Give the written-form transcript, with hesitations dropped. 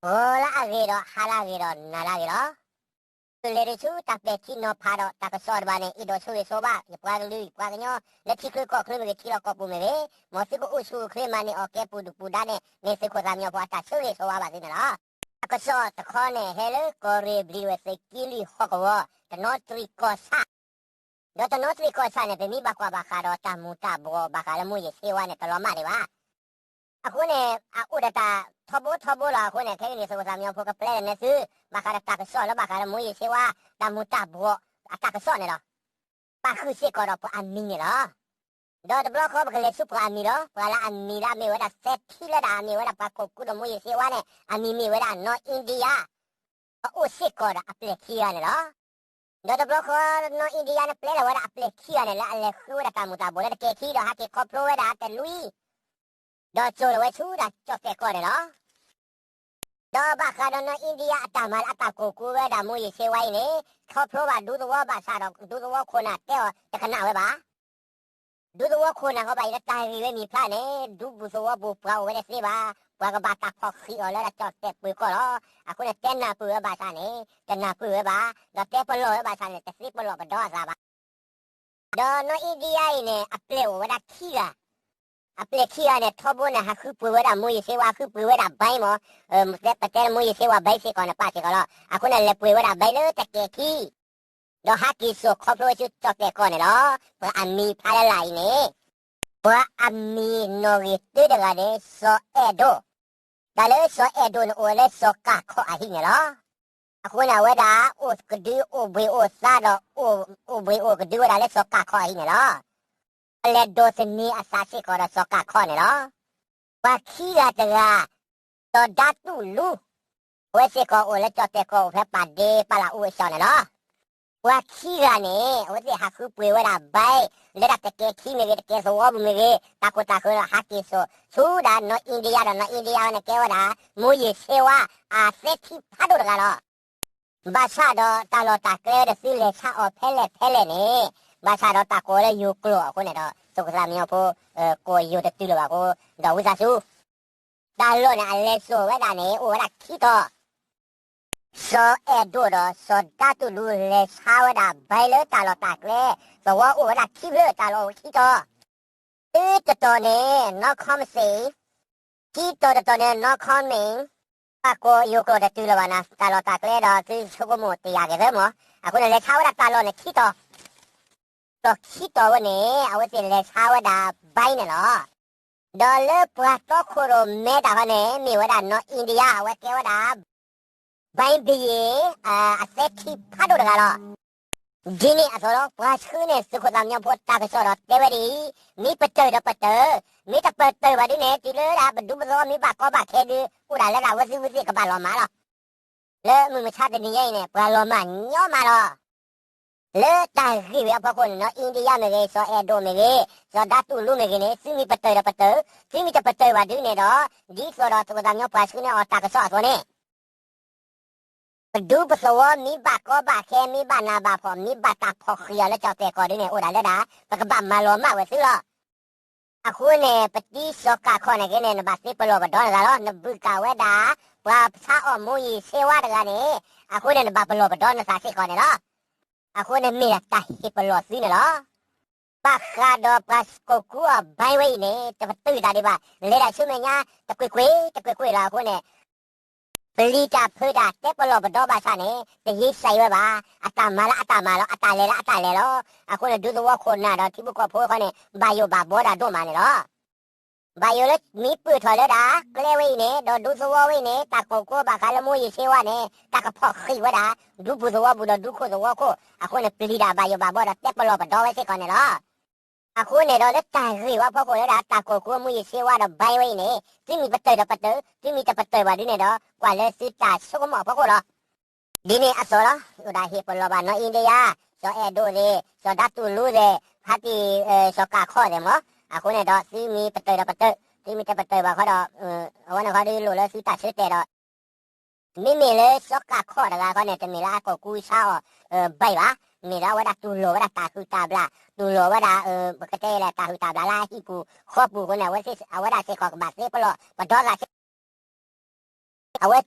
Hola agero, hala agero, nala agero. Le chu tak be ti no paro tak sor bane ido chu soba, ipwa lu ipwa nyo, le ti kru ko kru me ti lo ko pu me be, mo si ko usu kre mani o ke pu du pu dane, ne se ko zamyo po ta chu soba ba din la. Tak so ta khone hele ko re bri we se kili ho ko wa, ta no tri ko sa. Do ta no tri ko sa ne be mi ba kwa ba kha ro ta mu ta bo ba kha le mu ye se wa ne ta lo ma de ba. အခုနဲ့ဥဒတာထဘောလာခုနဲ့ခဲနေဆိုစားမြောက်ဖို့ကပလဲနေစုဘာခါတာကဆောလဘာခါမွေးစေဝါတမူတာဘောအတာကဆောနေတော့ပါခုစစ်ကတော့ပအမီနေလားတော့ဘလော့ခေါ်ကလေးစုပအမီတော့ပလာအမီလာမေဝဒဆက်ထီလာဒါမေဝဒပါကိုကုဒမွေးစေဝါနဲ့အမီမေဝဒနော်အိန္ဒိယအိုစစ်ကတော့အပလက်ခီရနေလားတော့ဘလော့ခေါ်နော်အိန္ဒိယနဲ့ပလဲလာဝဒအပလက်ခီရနေလားအလက်ခူရတာမူတာဘောလေကေခီတော့ဟာကေကော်ပရိုဝဒတဲ့လူတော့ကျိုးဝဲချူတာကြောက်တဲ့ကောတယ်နော်တော့ဘာခါတော့နော်အိန္ဒိယအတမလအတကိုကိုဝဲတာမွေးစေဝိုင်းနေခေါပရိုဘာဒူတော့ဘာစားတော့ဒူတော့ခုနာတဲ့တခဏဝဲပါဒူတော့ခုနာဟောပါရတိုင်ဝဲမိဖာနေဒူဘူးဆိုဘူပွားဝဲစေပါပွားကဘာတာဖောက်ခီအော်လာကြောက်တဲ့ပွေကောတော့အခုနဲ့တဲနာပွေဘာစားနေတဲနာပွေပါတော့တဲပလောဘာစားနေတစီပလောဘတော့စားပါတော့နော်အိန္ဒိယနဲ့အပလေဝဲတာခီကအပလက်ခီရတဲ့ထဘောနဲ့ဟာခုပွေဝဲတာမွေးစေဝါခုပွေဝဲတာဘိုင်းမောပတ်တဲမွေးစေဝါဘိုင်းစေကောနဲ့ပါချေကောတော့အခုနဲ့လေပွေဝဲတာဘိုင်းလို့တကယ်ခီတော့ဟာကီဆိုခေါပလိုချူတော့တဲ့ကောနဲ့တော့ဘာအမီဖားလိုက်နေဘာအမီနိုရီတေးတကလည်းစောအဲ့ဒိုဒါလည်းစောအဲ့ဒိုနဲ့အိုလဲစောကခေါ်အဟိနေလားအခုနဲ့ဝဲတာအိုကဒီအိုဘေအိုစားတော့အိုဘေအိုကဒီဝဲတာလဲစောကခေါ်အဟိနေလားလေဒိုစနီအစာစီကောရစောကခေါနေနော်ဘာခီရတကတော့ဓာတုလူဝဲစီကောအိုလက်တော့တဲ့ကောဖက်ပါဒေးပါလာဦးရှောင်းနော်ဘာခီရနေဝဲစီဟာခုပွေဝဲတာဘိုင်လက်တကယ်ခီနေတကယ်ဆိုဝဘူးမေတာကိုတာကိုဟာကီဆိုဆူဒါနော်အိန္ဒိယနော်အိန္ဒိယနဲ့ကဲဝတာမူရီဆေဝါအာစက်တီဖတ်တော့ကတော့ဘာသာတော့တာလောတာကဲတဲ့စီလေချာအော်ဖဲလေနေဘာသာတော့တာကိုလေယူကလောခုနဲ့တော့สุขสามีเอาကိုယူတဲ့တူလို့ပါကိုတော့ဝိစားစုဒါလို့နဲ့အလဲဆိုဝဲတာနေအိုလာခီတော့စောအဲ့ဒိုတော့စောတတူလူလေချာဝဲတာဘိုင်လို့တာလို့တာကလေသဝအိုလာခီလို့တာလို့ခီတော့တော်နေ not come say ခီတော်နေ not coming အကိုယူကတဲ့တူလို့ပါနာတာလို့တာကလေတော့သူချိုးမို့တရားကြတယ်မောအခုလည်းချာဝဲတာလို့နဲ့ခီတော့တော့ခီတော်ဝနေအဝစီလေချာဝဒါဘိုင်းနော်ဒေါ်လာပွားတော့ခိုရိုမဲတာကနေမြေဝဒါနော်အိန္ဒိယဝကဲဝဒါဘိုင်းဘီအဆက်တီဖတ်တော့ကတော့ဒီနေ့အစောတော့ပွားချုနေစခုတမ်းညဖို့တာကစောတော့တေဝရီမိပတဲတော့ပတဲမိတပတဲဝဒီနေတီလေလာဘဒုဘဇောမိဘကောဘခဲဒီဥလာလာဝစီကပါလောမာလားလဲမမချတဲ့နေရင်ပွားလောမညောမာလားလေတာရီဝပကောနော်အိန္ဒိယမေဆိုအဲ့ဒိုမေဆိုဓာတုလူမေနေစီမီပတဲစီမီတပတဲဝဒီနေတော့ဒီဆိုတော့သူကညောပါစနေအတာကဆောဆိုနေဒူပစဝမိဘကောဘခဲမိဘနာဘဖောမိဘတာဖောခရလဲကြောက်တဲ့ကောဒီနေဥဒါလဲတာပကပမလောမဝစီလောအခုနေပတိစောကခေါနေကနေနဘစီပလောဘဒေါ်လာလောနဘကဝဲတာဘာသာအမူကြီးစေဝါတကနေအခုနေနဘပလောဘဒေါ်နစာစီခေါနေလားအခုနဲ့မြေတာဟိပလောစီနော်ဘာခါတော့ပတ်ကိုကူအဘိုင်ဝိနေတပတူတာဒီပါလေတာချုံမညာတကွေကွေလာခုနဲ့ပလီတာဖေးတာတက်ပလောဘတော့ပါစားနေတရေးဆိုင်ဝဲပါအတမလားအတလေလောအခုနဲ့ဒူတော့ခုနာတော့တိဘကဖိုးခနဲ့ဘာယောဘာဘောတာတော့မနေတော့ဘာယောလက်မိပွထော်လဲတာကလေးဝိနေတော့ဒူသောဝိနေတာကိုကိုဘာခါလမိုးရေဆေးဝနေတာကဖောက်ခိဝဲတာဒူဘူးသောဘူးတော့ဒူခိုသောကိုအခုနဲ့ပလီတာဘာယောဘာဘောတာတက်ပလောဘတော့ဝဲစိတ်ကနေတော့အခုနဲ့တော့လက်တိုင်ရီဝဖောက်ကိုလဲတာတာကိုကိုမူရေဆေးဝတော့ဘိုင်ဝိနေတိမီပတဲတိမီတပတဲဝဒီနေတော့ကွာလဲစစ်တာဆုကမောဖောက်ကိုတော့ဒီနေ့အစောလားဟိုဒါဟိပလောဘာနော်အိန္ဒိယဆိုအဲ့ဒိုလေဆိုဓာတုလူလေဟာတီဆိုကခေါ်တယ်မောအခုနဲ့တော့စီမီပတဲစီမီတပတဲဘာခေါ်တော့ဟိုနဲ့ခေါ်ဒီလိုလဲစစ်တာစစ်တဲ့တော့မိမိလေစောကခေါ်တာခေါ်နေတမီလာကိုကူချောဘိုင်ပါมีเราว่าตูโลว่าตาคือตาบลาตูโลว่าปกติแหละตาคือตาบลาล่าที่ปูครอบปูคนน่ะว่าสิเอาว่าสิขอกบาดเสียปลอบ่ดอกล่ะเอาไว้